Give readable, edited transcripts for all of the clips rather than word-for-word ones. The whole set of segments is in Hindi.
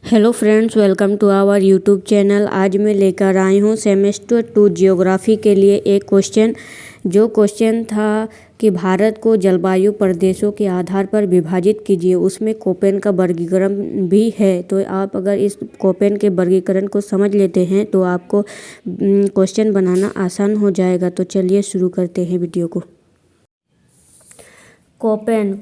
Hello friends, welcome to our YouTube channel. आज मैं लेकर आई हूँ सेमेस्टर 2 जियोग्राफी के लिए एक क्वेश्चन। जो क्वेश्चन था कि भारत को जलवायु प्रदेशों के आधार पर विभाजित कीजिए, उसमें कोपेन का वर्गीकरण भी है। तो आप अगर इस कोपेन के वर्गीकरण को समझ लेते हैं तो आपको क्वेश्चन बनाना आसान हो जाएगा। तो चलिए शुरू करते हैं वीडियो को। Koppen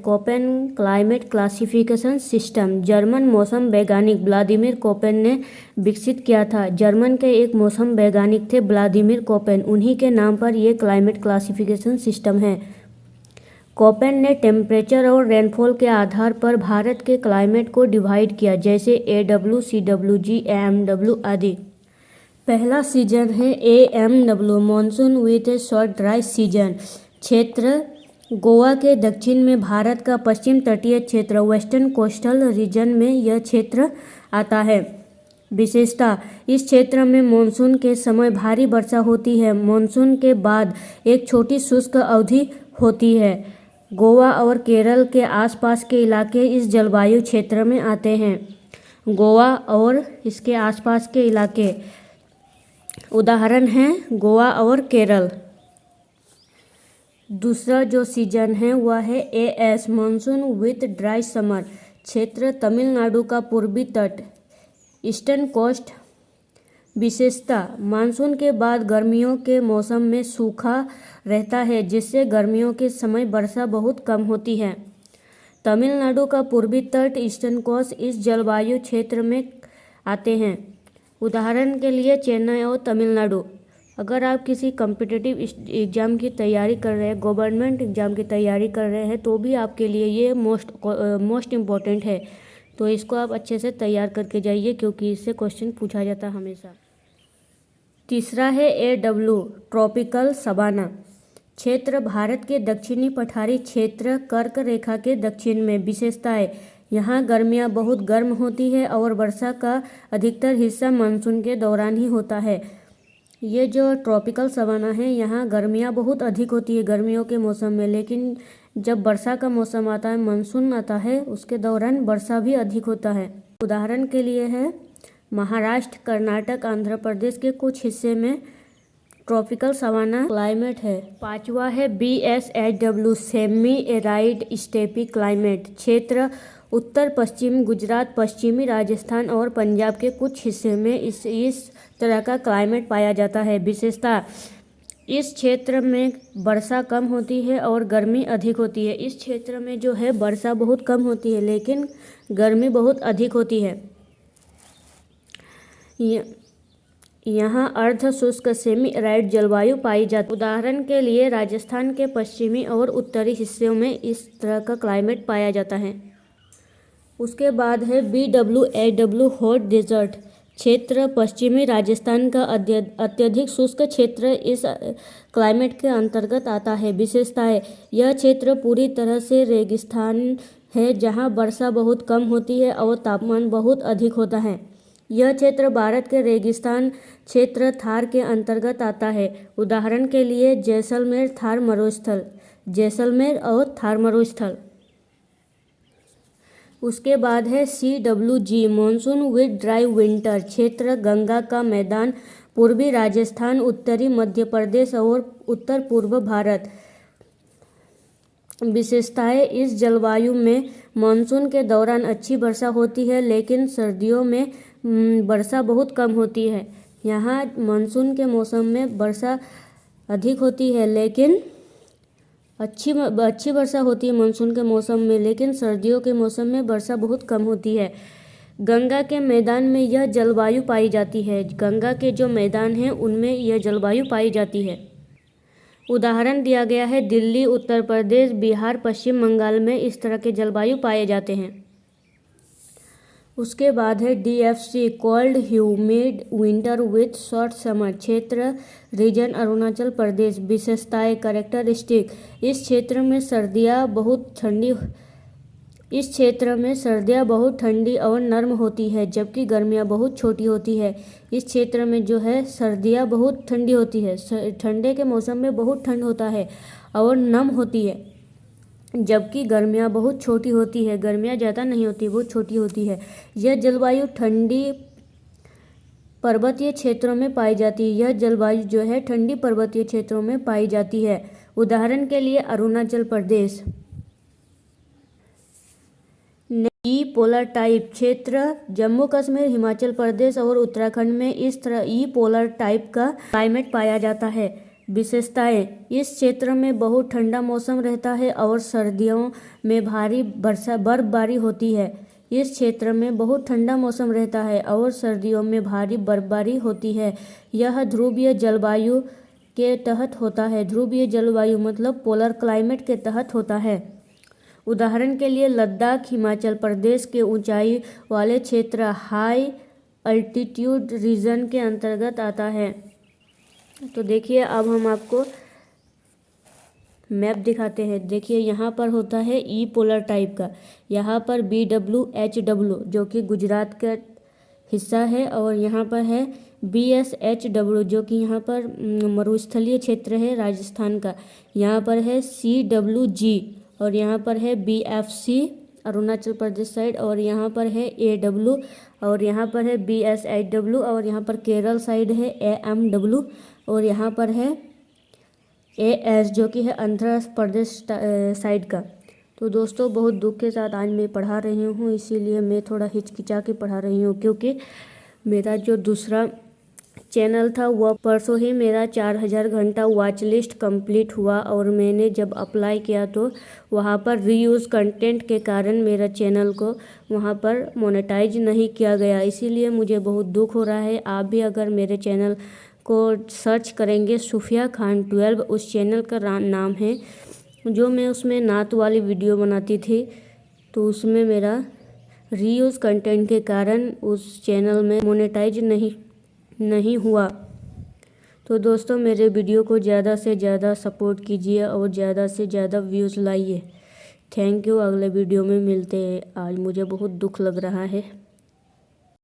climate classification system German मौसम वैज्ञानिक व्लादिमीर कोपेन ने विकसित किया था। जर्मन के एक मौसम वैज्ञानिक थे व्लादिमीर कोपेन, उन्हीं के नाम पर यह क्लाइमेट क्लासिफिकेशन सिस्टम है। कोपेन ने टेम्परेचर और रेनफॉल के आधार पर भारत के क्लाइमेट को डिवाइड किया, जैसे AW, CWG, AMW आदि। पहला सीजन है AMW, monsoon with A short dry season. क्षेत्र गोवा के दक्षिण में भारत का पश्चिम तटीय क्षेत्र वेस्टर्न कोस्टल रीजन में यह क्षेत्र आता है। विशेषता, इस क्षेत्र में मानसून के समय भारी वर्षा होती है। मानसून के बाद एक छोटी शुष्क अवधि होती है। गोवा और केरल के आसपास के इलाके इस जलवायु क्षेत्र में आते हैं। गोवा और इसके आसपास के इलाके उदाहरण हैं गोवा और केरल। दूसरा जो सीजन है वह है AS, monsoon with dry summer. क्षेत्र तमिलनाडु का पूर्वी तट ईस्टर्न कोस्ट। विशेषता, मानसून के बाद गर्मियों के मौसम में सूखा रहता है, जिससे गर्मियों के समय वर्षा बहुत कम होती है। तमिलनाडु का पूर्वी तट ईस्टर्न कोस्ट इस जलवायु क्षेत्र में आते हैं। उदाहरण के लिए चेन्नई और तमिलनाडु। अगर आप किसी कॉम्पिटिटिव एग्ज़ाम की तैयारी कर रहे हैं, गवर्नमेंट एग्ज़ाम की तैयारी कर रहे हैं, तो भी आपके लिए ये मोस्ट इम्पॉर्टेंट है। तो इसको आप अच्छे से तैयार करके जाइए, क्योंकि इससे क्वेश्चन पूछा जाता है हमेशा। तीसरा है AW, ट्रॉपिकल सवाना। क्षेत्र भारत के दक्षिणी पठारी क्षेत्र कर्क रेखा के दक्षिण में। विशेषताएं, यहाँ गर्मियाँ बहुत गर्म होती है और वर्षा का अधिकतर हिस्सा मानसून के दौरान ही होता है। ये जो ट्रॉपिकल सवाना है, यहाँ गर्मियाँ बहुत अधिक होती है गर्मियों के मौसम में, लेकिन जब वर्षा का मौसम आता है, मानसून आता है, उसके दौरान वर्षा भी अधिक होता है। उदाहरण के लिए है महाराष्ट्र, कर्नाटक, आंध्र प्रदेश के कुछ हिस्से में ट्रॉपिकल सवाना क्लाइमेट है। पांचवा है BSHW, semi arid steppe climate. क्षेत्र उत्तर पश्चिम गुजरात, पश्चिमी राजस्थान और पंजाब के कुछ हिस्से में इस तरह का क्लाइमेट पाया जाता है। विशेषता, इस क्षेत्र में वर्षा कम होती है और गर्मी अधिक होती है। इस क्षेत्र में जो है वर्षा बहुत कम होती है, लेकिन गर्मी बहुत अधिक होती है। यहाँ अर्ध शुष्क सेमी एराइड जलवायु पाई जाती है। उदाहरण के लिए राजस्थान के पश्चिमी और उत्तरी हिस्सों में इस तरह का क्लाइमेट पाया जाता है। उसके बाद है BWAW, हॉट डेजर्ट। क्षेत्र पश्चिमी राजस्थान का अत्यधिक शुष्क क्षेत्र इस क्लाइमेट के अंतर्गत आता है। विशेषताएं, यह क्षेत्र पूरी तरह से रेगिस्तान है, जहां वर्षा बहुत कम होती है और तापमान बहुत अधिक होता है। यह क्षेत्र भारत के रेगिस्तान क्षेत्र थार के अंतर्गत आता है। उदाहरण के लिए जैसलमेर, थार मरुस्थल, जैसलमेर और थार मरुस्थल। उसके बाद है CWG, monsoon with dry winter. क्षेत्र गंगा का मैदान, पूर्वी राजस्थान, उत्तरी मध्य प्रदेश और उत्तर पूर्व भारत। विशेषताएं, इस जलवायु में मानसून के दौरान अच्छी वर्षा होती है, लेकिन सर्दियों में वर्षा बहुत कम होती है। यहाँ मानसून के मौसम में वर्षा अधिक होती है, लेकिन अच्छी वर्षा होती है मानसून के मौसम में, लेकिन सर्दियों के मौसम में वर्षा बहुत कम होती है। गंगा के मैदान में यह जलवायु पाई जाती है। गंगा के जो मैदान हैं उनमें यह जलवायु पाई जाती है। उदाहरण दिया गया है दिल्ली, उत्तर प्रदेश, बिहार, पश्चिम बंगाल में इस तरह के जलवायु पाए जाते हैं। उसके बाद है DFC, cold humid winter with short summer. क्षेत्र रीजन अरुणाचल प्रदेश। विशेषताएं, कैरेक्टरिस्टिक, इस क्षेत्र में सर्दियाँ बहुत ठंडी और नर्म होती है, जबकि गर्मियाँ बहुत छोटी होती है। इस क्षेत्र में जो है सर्दियाँ बहुत ठंडी होती है, ठंडे के मौसम में बहुत ठंड होता है और नम होती है। जबकि गर्मियाँ बहुत छोटी होती है, गर्मियाँ ज़्यादा नहीं होती, बहुत छोटी होती है। यह जलवायु ठंडी पर्वतीय क्षेत्रों में पाई जाती है। यह जलवायु जो है ठंडी पर्वतीय क्षेत्रों में पाई जाती है। उदाहरण के लिए अरुणाचल प्रदेश। ई पोलर टाइप क्षेत्र जम्मू कश्मीर, हिमाचल प्रदेश और उत्तराखंड में इस तरह ई पोलर टाइप का क्लाइमेट पाया जाता है। विशेषताएं: इस क्षेत्र में बहुत ठंडा मौसम रहता है और सर्दियों में भारी बर्फबारी होती है। इस क्षेत्र में बहुत ठंडा मौसम रहता है और सर्दियों में भारी बर्फबारी होती है। यह ध्रुवीय जलवायु के तहत होता है। ध्रुवीय जलवायु मतलब पोलर क्लाइमेट के तहत होता है। उदाहरण के लिए लद्दाख हिमाचल प्रदेश के ऊंचाई वाले क्षेत्र हाई अल्टीट्यूड रीजन के अंतर्गत आता है। तो देखिए अब हम आपको मैप दिखाते हैं। देखिए यहाँ पर होता है ई पोलर टाइप का, यहाँ पर BWHW जो कि गुजरात का हिस्सा है, और यहाँ पर है BSHW जो कि यहाँ पर मरुस्थलीय क्षेत्र है राजस्थान का। यहाँ पर है CWG और यहाँ पर है BFC अरुणाचल प्रदेश साइड, और यहाँ पर है AW और यहाँ पर है BSHW और यहाँ पर केरल साइड है AMW और यहाँ पर है AS जो कि है आंध्र प्रदेश साइड का। तो दोस्तों बहुत दुख के साथ आज मैं पढ़ा रही हूँ, इसीलिए मैं थोड़ा हिचकिचा के पढ़ा रही हूँ, क्योंकि मेरा जो दूसरा चैनल था वह परसों ही मेरा 4000 घंटा वॉच लिस्ट कंप्लीट हुआ, और मैंने जब अप्लाई किया तो वहाँ पर रीयूज़ कंटेंट के कारण मेरा चैनल को वहाँ पर मोनेटाइज नहीं किया गया। इसीलिए मुझे बहुत दुख हो रहा है। आप भी अगर मेरे चैनल को सर्च करेंगे सूफिया खान 12 उस चैनल का नाम है, जो मैं उसमें नात वाली वीडियो बनाती थी, तो उसमें मेरा रीयूज़ कंटेंट के कारण उस चैनल में मोनेटाइज नहीं हुआ। तो दोस्तों मेरे वीडियो को ज़्यादा से ज़्यादा सपोर्ट कीजिए और ज़्यादा से ज़्यादा व्यूज़ लाइए। Thank you. अगले वीडियो में मिलते हैं। आज मुझे बहुत दुख लग रहा है।